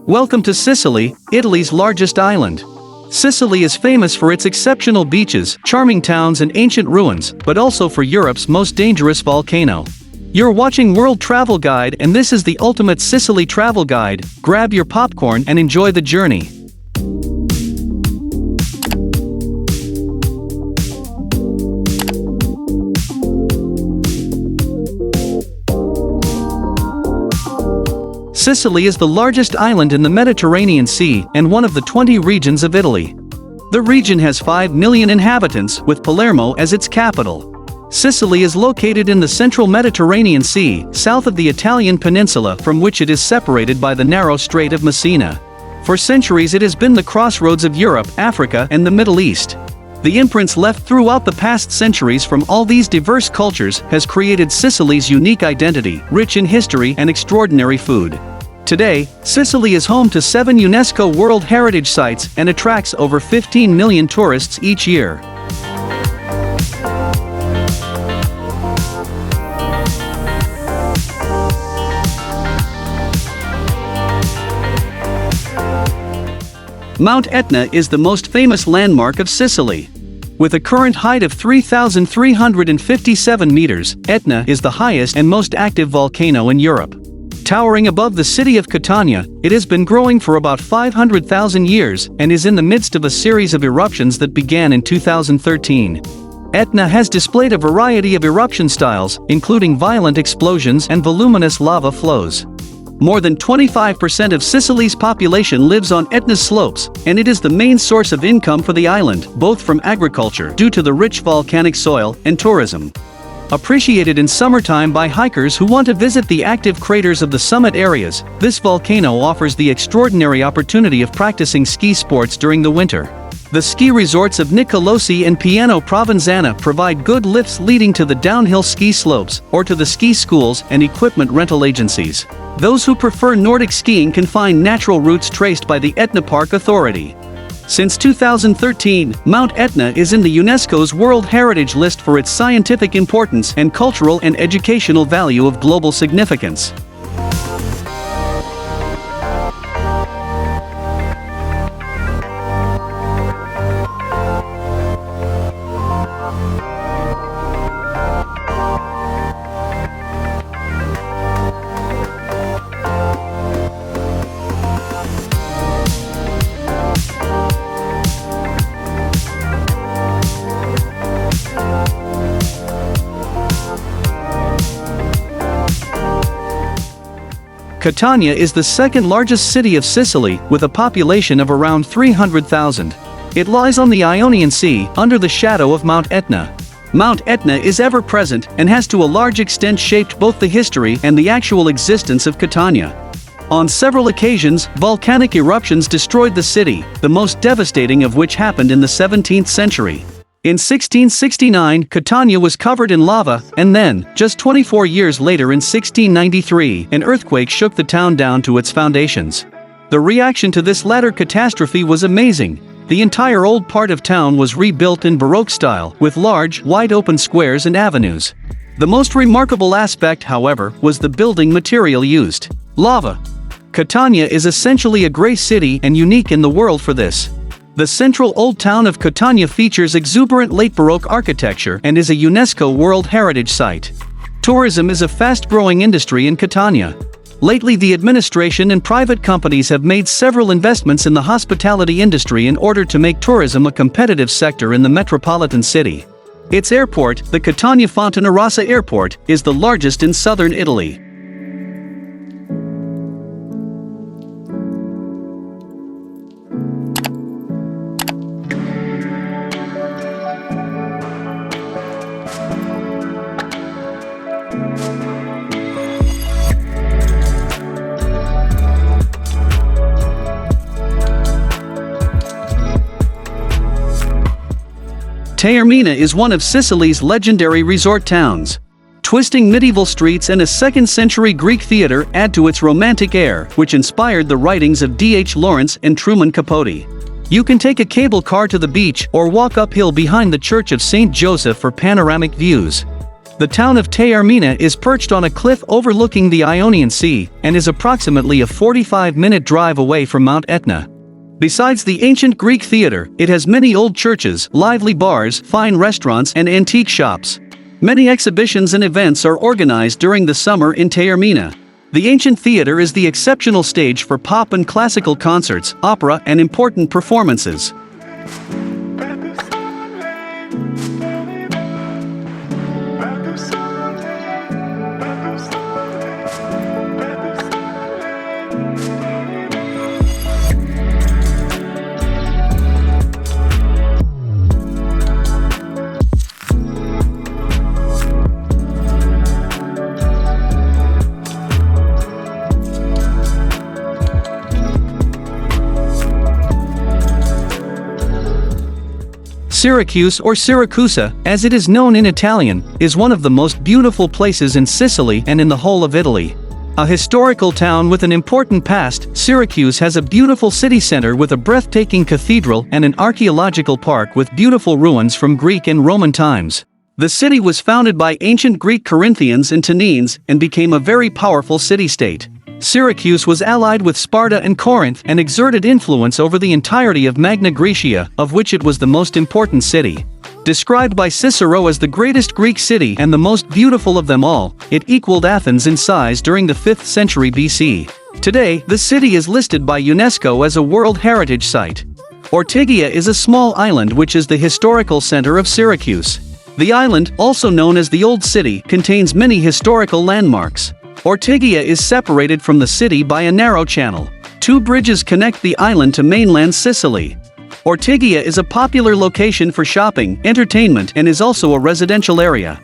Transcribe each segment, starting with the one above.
Welcome to Sicily, Italy's largest island. Sicily is famous for its exceptional beaches, charming towns and ancient ruins, but also for Europe's most dangerous volcano. You're watching World Travel Guide, and this is the ultimate Sicily travel guide. Grab your popcorn and enjoy the journey. Sicily is the largest island in the Mediterranean Sea and one of the 20 regions of Italy. The region has 5 million inhabitants, with Palermo as its capital. Sicily is located in the central Mediterranean Sea, south of the Italian Peninsula, from which it is separated by the narrow Strait of Messina. For centuries it has been the crossroads of Europe, Africa, and the Middle East. The imprints left throughout the past centuries from all these diverse cultures has created Sicily's unique identity, rich in history and extraordinary food. Today, Sicily is home to 7 UNESCO World Heritage Sites and attracts over 15 million tourists each year. Mount Etna is the most famous landmark of Sicily. With a current height of 3,357 meters, Etna is the highest and most active volcano in Europe. Towering above the city of Catania, it has been growing for about 500,000 years and is in the midst of a series of eruptions that began in 2013. Etna has displayed a variety of eruption styles, including violent explosions and voluminous lava flows. More than 25% of Sicily's population lives on Etna's slopes, and it is the main source of income for the island, both from agriculture due to the rich volcanic soil and tourism. Appreciated in summertime by hikers who want to visit the active craters of the summit areas, this volcano offers the extraordinary opportunity of practicing ski sports during the winter. The ski resorts of Nicolosi and Piano Provenzana provide good lifts leading to the downhill ski slopes, or to the ski schools and equipment rental agencies. Those who prefer Nordic skiing can find natural routes traced by the Etna Park Authority. Since 2013, Mount Etna is in the UNESCO's World Heritage List for its scientific importance and cultural and educational value of global significance. Catania is the second largest city of Sicily, with a population of around 300,000. It lies on the Ionian Sea, under the shadow of Mount Etna. Mount Etna is ever present and has to a large extent shaped both the history and the actual existence of Catania. On several occasions, volcanic eruptions destroyed the city, the most devastating of which happened in the 17th century. In 1669, Catania was covered in lava, and then, just 24 years later in 1693, an earthquake shook the town down to its foundations. The reaction to this latter catastrophe was amazing. The entire old part of town was rebuilt in Baroque style, with large, wide-open squares and avenues. The most remarkable aspect, however, was the building material used: lava. Catania is essentially a gray city and unique in the world for this. The central old town of Catania features exuberant late Baroque architecture and is a UNESCO World Heritage Site. Tourism is a fast-growing industry in Catania. Lately, the administration and private companies have made several investments in the hospitality industry in order to make tourism a competitive sector in the metropolitan city. Its airport, the Catania Fontanarossa Airport, is the largest in southern Italy. Taormina is one of Sicily's legendary resort towns. Twisting medieval streets and a 2nd-century Greek theater add to its romantic air, which inspired the writings of D.H. Lawrence and Truman Capote. You can take a cable car to the beach or walk uphill behind the Church of St. Joseph for panoramic views. The town of Taormina is perched on a cliff overlooking the Ionian Sea, and is approximately a 45-minute drive away from Mount Etna. Besides the ancient Greek theater, it has many old churches, lively bars, fine restaurants and antique shops. Many exhibitions and events are organized during the summer in Taormina. The ancient theater is the exceptional stage for pop and classical concerts, opera and important performances. Syracuse, or Siracusa, as it is known in Italian, is one of the most beautiful places in Sicily and in the whole of Italy. A historical town with an important past, Syracuse has a beautiful city center with a breathtaking cathedral and an archaeological park with beautiful ruins from Greek and Roman times. The city was founded by ancient Greek Corinthians and Tannenes and became a very powerful city-state. Syracuse was allied with Sparta and Corinth and exerted influence over the entirety of Magna Graecia, of which it was the most important city. Described by Cicero as the greatest Greek city and the most beautiful of them all, it equaled Athens in size during the 5th century BC. Today, the city is listed by UNESCO as a World Heritage Site. Ortigia is a small island which is the historical center of Syracuse. The island, also known as the Old City, contains many historical landmarks. Ortigia is separated from the city by a narrow channel. 2 bridges connect the island to mainland Sicily. Ortigia is a popular location for shopping, entertainment, and is also a residential area.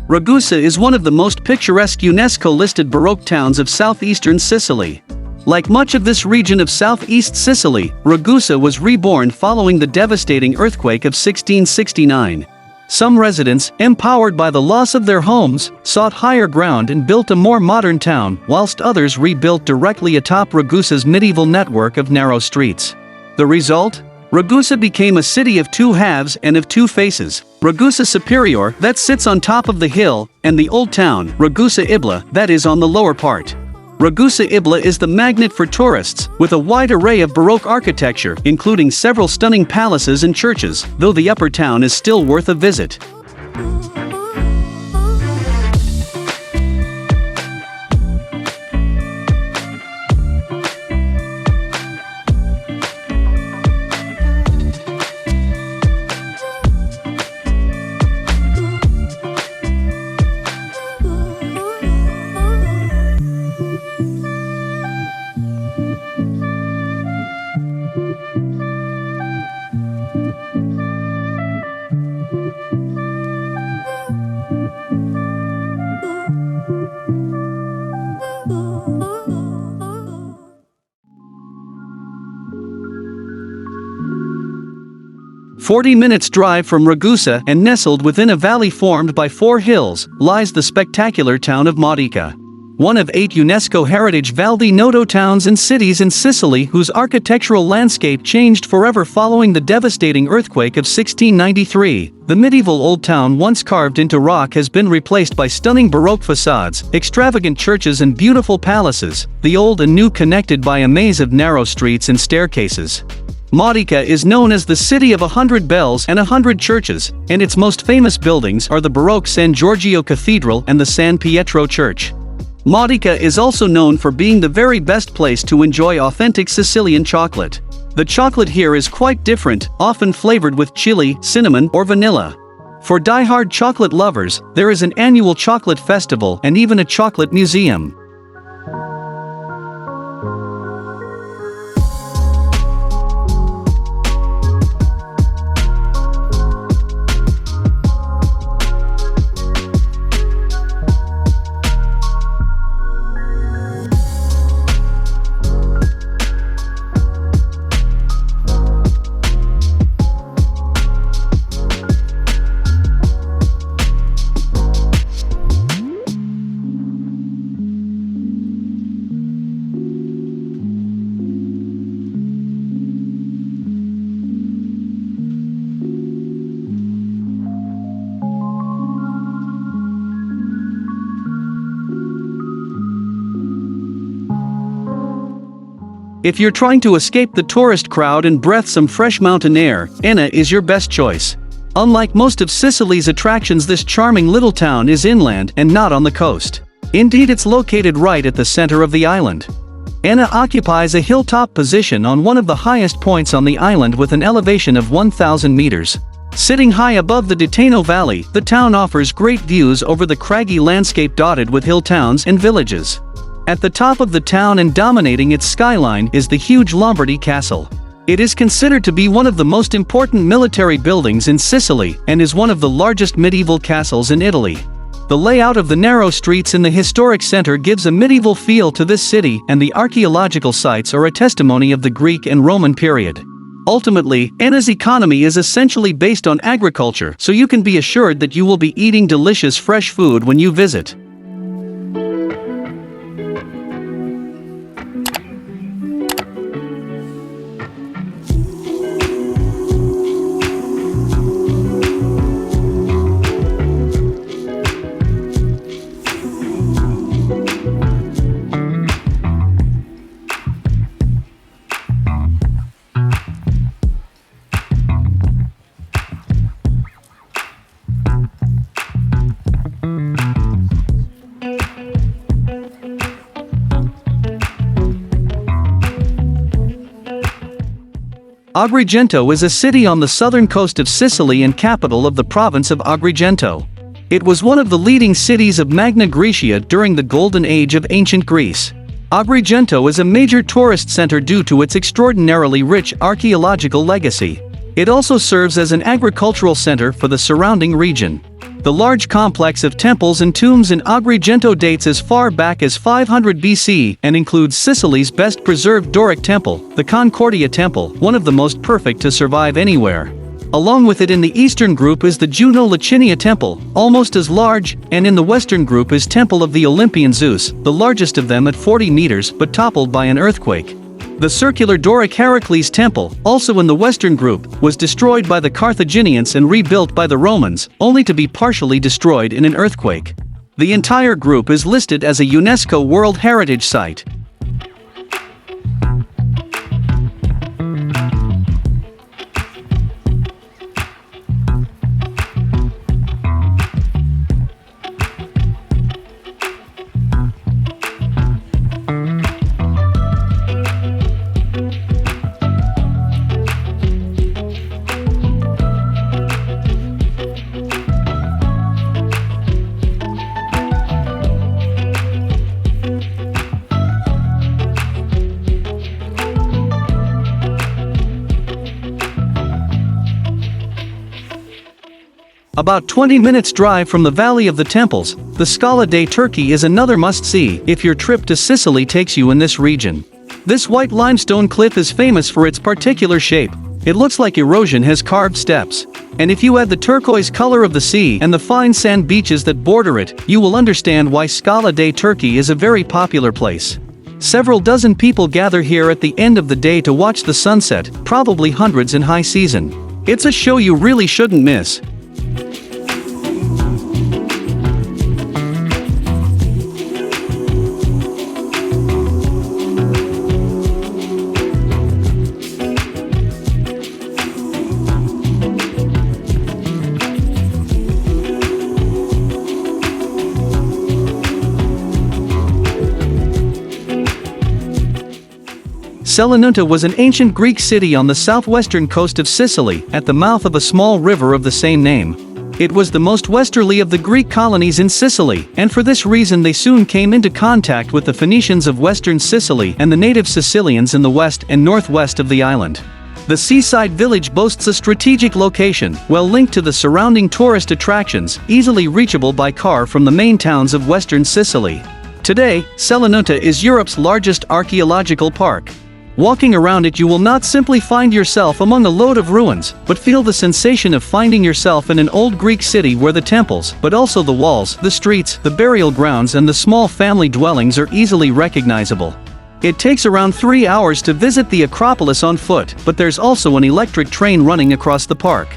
Ragusa is one of the most picturesque UNESCO-listed Baroque towns of southeastern Sicily. Like much of this region of southeast Sicily, Ragusa was reborn following the devastating earthquake of 1669. Some residents, empowered by the loss of their homes, sought higher ground and built a more modern town, whilst others rebuilt directly atop Ragusa's medieval network of narrow streets. The result? Ragusa became a city of 2 halves and of 2 faces, Ragusa Superior, that sits on top of the hill, and the old town, Ragusa Ibla, that is on the lower part. Ragusa Ibla is the magnet for tourists, with a wide array of Baroque architecture, including several stunning palaces and churches, though the upper town is still worth a visit. "40 minutes drive from Ragusa and nestled within a valley formed by 4 hills, lies the spectacular town of Modica. One of 8 UNESCO Heritage Val di Noto towns and cities in Sicily whose architectural landscape changed forever following the devastating earthquake of 1693. The medieval old town once carved into rock has been replaced by stunning Baroque facades, extravagant churches and beautiful palaces, the old and new connected by a maze of narrow streets and staircases. Modica is known as the city of 100 bells and 100 churches, and its most famous buildings are the Baroque San Giorgio Cathedral and the San Pietro Church. Modica is also known for being the very best place to enjoy authentic Sicilian chocolate. The chocolate here is quite different, often flavored with chili, cinnamon, or vanilla. For die-hard chocolate lovers, there is an annual chocolate festival and even a chocolate museum. If you're trying to escape the tourist crowd and breathe some fresh mountain air, Enna is your best choice. Unlike most of Sicily's attractions, this charming little town is inland and not on the coast. Indeed, it's located right at the center of the island. Enna occupies a hilltop position on one of the highest points on the island with an elevation of 1,000 meters. Sitting high above the Ditano Valley, the town offers great views over the craggy landscape dotted with hill towns and villages. At the top of the town and dominating its skyline is the huge Lombardy Castle. It is considered to be one of the most important military buildings in Sicily and is one of the largest medieval castles in Italy. The layout of the narrow streets in the historic center gives a medieval feel to this city, and the archaeological sites are a testimony of the Greek and Roman period. Ultimately, Enna's economy is essentially based on agriculture, so you can be assured that you will be eating delicious fresh food when you visit. Agrigento is a city on the southern coast of Sicily and capital of the province of Agrigento. It was one of the leading cities of Magna Graecia during the Golden Age of ancient Greece. Agrigento is a major tourist center due to its extraordinarily rich archaeological legacy. It also serves as an agricultural center for the surrounding region. The large complex of temples and tombs in Agrigento dates as far back as 500 BC and includes Sicily's best preserved Doric temple, the Concordia Temple, one of the most perfect to survive anywhere. Along with it in the eastern group is the Juno Licinia Temple, almost as large, and in the western group is Temple of the Olympian Zeus, the largest of them at 40 meters but toppled by an earthquake. The circular Doric Heracles Temple, also in the western group, was destroyed by the Carthaginians and rebuilt by the Romans, only to be partially destroyed in an earthquake. The entire group is listed as a UNESCO World Heritage Site. About 20 minutes drive from the Valley of the Temples, the Scala Dei Turchi is another must-see if your trip to Sicily takes you in this region. This white limestone cliff is famous for its particular shape. It looks like erosion has carved steps. And if you add the turquoise color of the sea and the fine sand beaches that border it, you will understand why Scala Dei Turchi is a very popular place. Several dozen people gather here at the end of the day to watch the sunset, probably hundreds in high season. It's a show you really shouldn't miss. Selinunte was an ancient Greek city on the southwestern coast of Sicily, at the mouth of a small river of the same name. It was the most westerly of the Greek colonies in Sicily, and for this reason they soon came into contact with the Phoenicians of western Sicily and the native Sicilians in the west and northwest of the island. The seaside village boasts a strategic location, well linked to the surrounding tourist attractions, easily reachable by car from the main towns of western Sicily. Today, Selinunte is Europe's largest archaeological park. Walking around it, you will not simply find yourself among a load of ruins, but feel the sensation of finding yourself in an old Greek city where the temples, but also the walls, the streets, the burial grounds and the small family dwellings are easily recognizable. It takes around 3 hours to visit the Acropolis on foot, but there's also an electric train running across the park.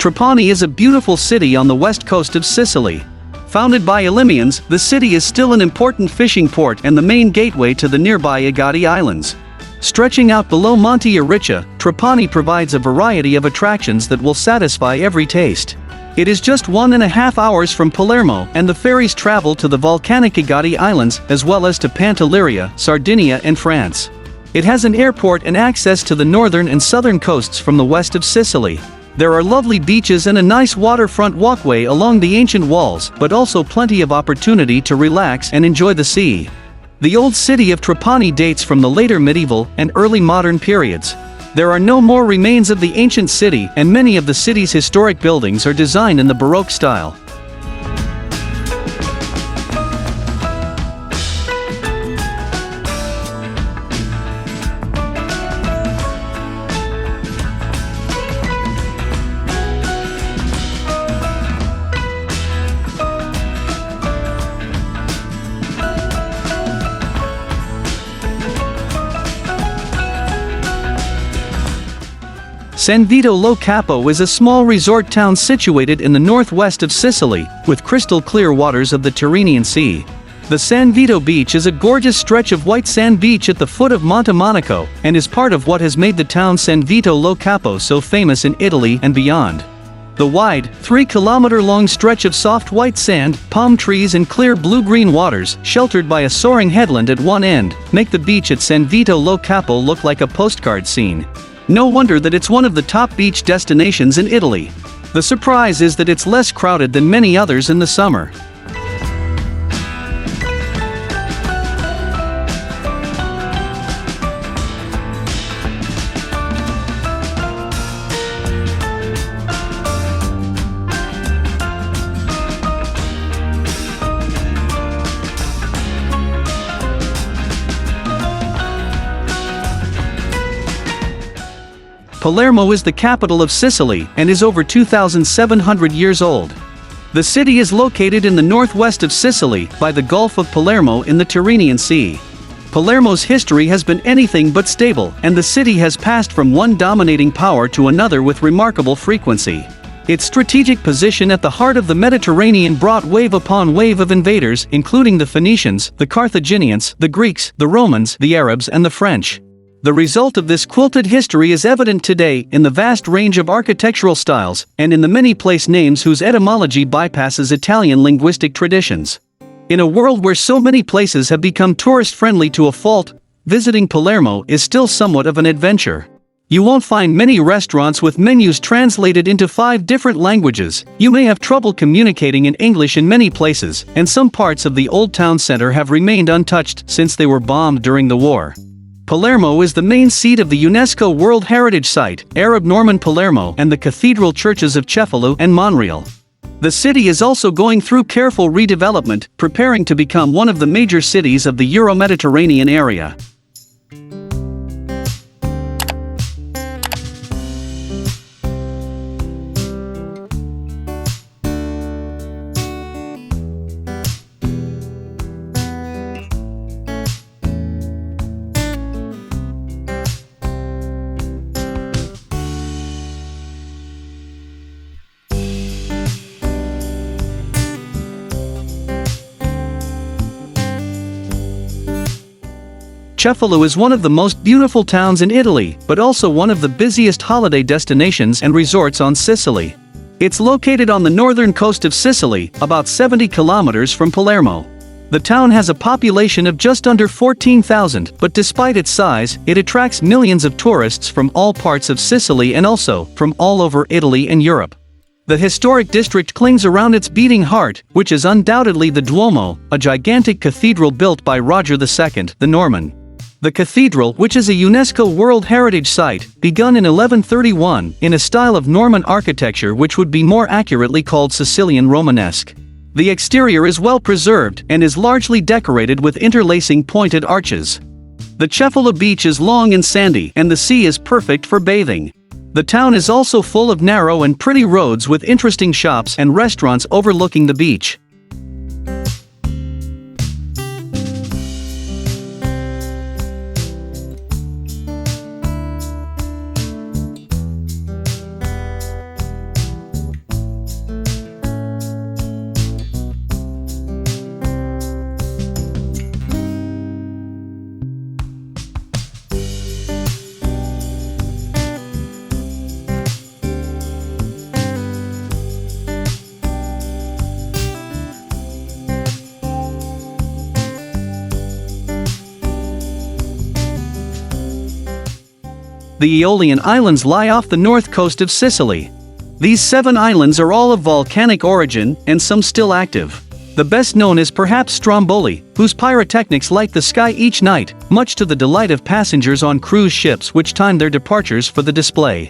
Trapani is a beautiful city on the west coast of Sicily. Founded by Aeolians, the city is still an important fishing port and the main gateway to the nearby Aeolian Islands. Stretching out below Monte Etna, Trapani provides a variety of attractions that will satisfy every taste. It is just 1.5 hours from Palermo, and the ferries travel to the volcanic Aeolian Islands as well as to Pantelleria, Sardinia and France. It has an airport and access to the northern and southern coasts from the west of Sicily. There are lovely beaches and a nice waterfront walkway along the ancient walls, but also plenty of opportunity to relax and enjoy the sea. The old city of Trapani dates from the later medieval and early modern periods. There are no more remains of the ancient city, and many of the city's historic buildings are designed in the Baroque style. San Vito Lo Capo is a small resort town situated in the northwest of Sicily, with crystal clear waters of the Tyrrhenian Sea. The San Vito Beach is a gorgeous stretch of white sand beach at the foot of Monte Monaco, and is part of what has made the town San Vito Lo Capo so famous in Italy and beyond. The wide, 3-kilometer-long stretch of soft white sand, palm trees and clear blue-green waters, sheltered by a soaring headland at one end, make the beach at San Vito Lo Capo look like a postcard scene. No wonder that it's one of the top beach destinations in Italy. The surprise is that it's less crowded than many others in the summer. Palermo is the capital of Sicily and is over 2,700 years old. The city is located in the northwest of Sicily, by the Gulf of Palermo in the Tyrrhenian Sea. Palermo's history has been anything but stable, and the city has passed from one dominating power to another with remarkable frequency. Its strategic position at the heart of the Mediterranean brought wave upon wave of invaders, including the Phoenicians, the Carthaginians, the Greeks, the Romans, the Arabs and the French. The result of this quilted history is evident today in the vast range of architectural styles, and in the many place names whose etymology bypasses Italian linguistic traditions. In a world where so many places have become tourist-friendly to a fault, visiting Palermo is still somewhat of an adventure. You won't find many restaurants with menus translated into 5 different languages. You may have trouble communicating in English in many places, and some parts of the old town center have remained untouched since they were bombed during the war. Palermo is the main seat of the UNESCO World Heritage Site, Arab Norman Palermo, and the cathedral churches of Cefalu and Monreale. The city is also going through careful redevelopment, preparing to become one of the major cities of the Euro-Mediterranean area. Cefalu is one of the most beautiful towns in Italy, but also one of the busiest holiday destinations and resorts on Sicily. It's located on the northern coast of Sicily, about 70 kilometers from Palermo. The town has a population of just under 14,000, but despite its size, it attracts millions of tourists from all parts of Sicily and also from all over Italy and Europe. The historic district clings around its beating heart, which is undoubtedly the Duomo, a gigantic cathedral built by Roger II, the Norman. The cathedral, which is a UNESCO World Heritage Site, begun in 1131, in a style of Norman architecture which would be more accurately called Sicilian Romanesque. The exterior is well preserved, and is largely decorated with interlacing pointed arches. The Cefalu beach is long and sandy, and the sea is perfect for bathing. The town is also full of narrow and pretty roads with interesting shops and restaurants overlooking the beach. The Aeolian Islands lie off the north coast of Sicily. These 7 islands are all of volcanic origin, and some still active. The best known is perhaps Stromboli, whose pyrotechnics light the sky each night, much to the delight of passengers on cruise ships which time their departures for the display.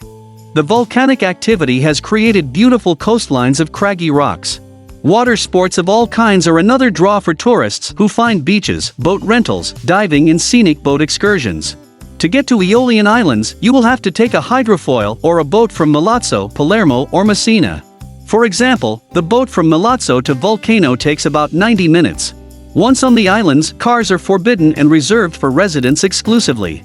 The volcanic activity has created beautiful coastlines of craggy rocks. Water sports of all kinds are another draw for tourists who find beaches, boat rentals, diving and scenic boat excursions. To get to Aeolian Islands, you will have to take a hydrofoil or a boat from Milazzo, Palermo or Messina. For example, the boat from Milazzo to Vulcano takes about 90 minutes. Once on the islands, cars are forbidden and reserved for residents exclusively.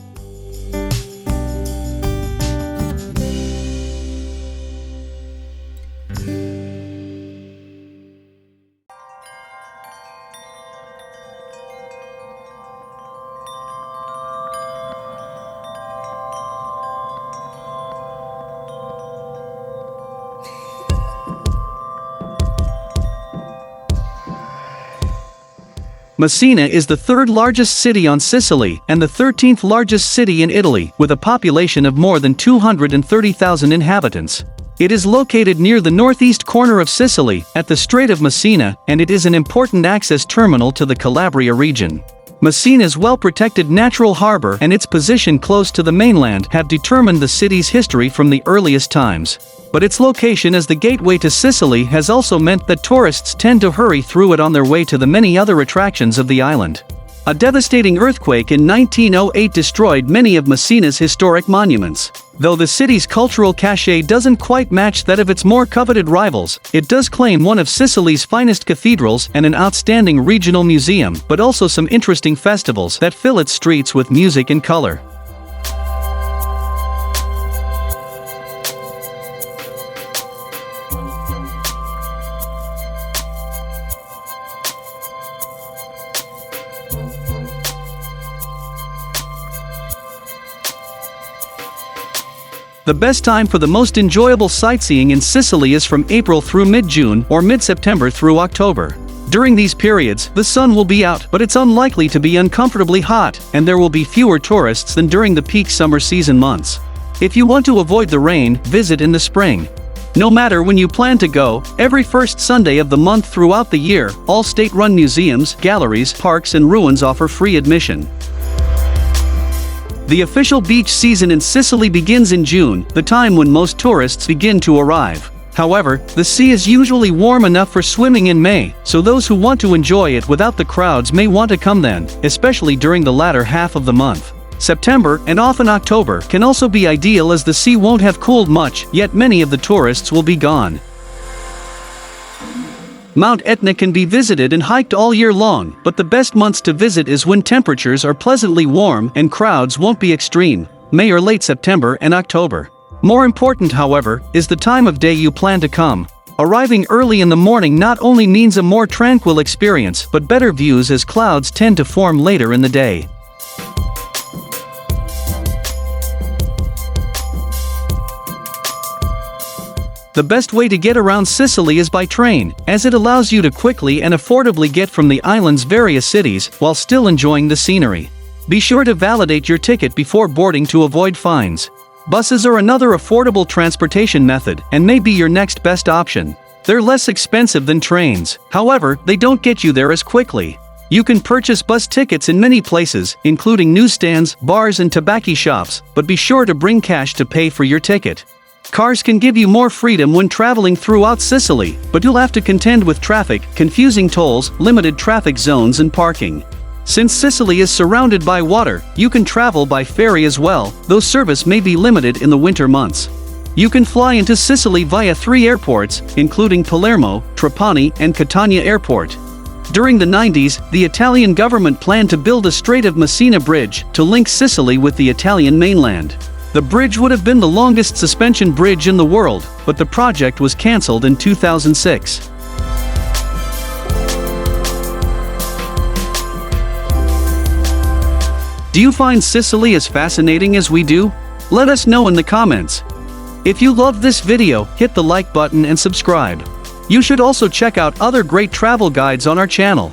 Messina is the 3rd largest city on Sicily and the 13th largest city in Italy, with a population of more than 230,000 inhabitants. It is located near the northeast corner of Sicily, at the Strait of Messina, and it is an important access terminal to the Calabria region. Messina's well-protected natural harbor and its position close to the mainland have determined the city's history from the earliest times. But its location as the gateway to Sicily has also meant that tourists tend to hurry through it on their way to the many other attractions of the island. A devastating earthquake in 1908 destroyed many of Messina's historic monuments. Though the city's cultural cachet doesn't quite match that of its more coveted rivals, it does claim one of Sicily's finest cathedrals and an outstanding regional museum, but also some interesting festivals that fill its streets with music and color. The best time for the most enjoyable sightseeing in Sicily is from April through mid-June or mid-September through October. During these periods, the sun will be out, but it's unlikely to be uncomfortably hot, and there will be fewer tourists than during the peak summer season months. If you want to avoid the rain, visit in the spring. No matter when you plan to go, every first Sunday of the month throughout the year, all state-run museums, galleries, parks and ruins offer free admission. The official beach season in Sicily begins in June, the time when most tourists begin to arrive. However, the sea is usually warm enough for swimming in May, so those who want to enjoy it without the crowds may want to come then, especially during the latter half of the month. September, and often October, can also be ideal as the sea won't have cooled much, yet many of the tourists will be gone. Mount Etna can be visited and hiked all year long, but the best months to visit is when temperatures are pleasantly warm and crowds won't be extreme, May or late September and October. More important, however, is the time of day you plan to come. Arriving early in the morning not only means a more tranquil experience but better views as clouds tend to form later in the day. The best way to get around Sicily is by train, as it allows you to quickly and affordably get from the island's various cities while still enjoying the scenery. Be sure to validate your ticket before boarding to avoid fines. Buses are another affordable transportation method and may be your next best option. They're less expensive than trains, however, they don't get you there as quickly. You can purchase bus tickets in many places, including newsstands, bars and tobacco shops, but be sure to bring cash to pay for your ticket. Cars can give you more freedom when traveling throughout Sicily, but you'll have to contend with traffic, confusing tolls, limited traffic zones and parking. Since Sicily is surrounded by water, you can travel by ferry as well, though service may be limited in the winter months. You can fly into Sicily via 3 airports, including Palermo, Trapani and Catania Airport. During the 90s, the Italian government planned to build a Strait of Messina bridge to link Sicily with the Italian mainland. The bridge would have been the longest suspension bridge in the world, but the project was cancelled in 2006. Do you find Sicily as fascinating as we do? Let us know in the comments. If you loved this video, hit the like button and subscribe. You should also check out other great travel guides on our channel.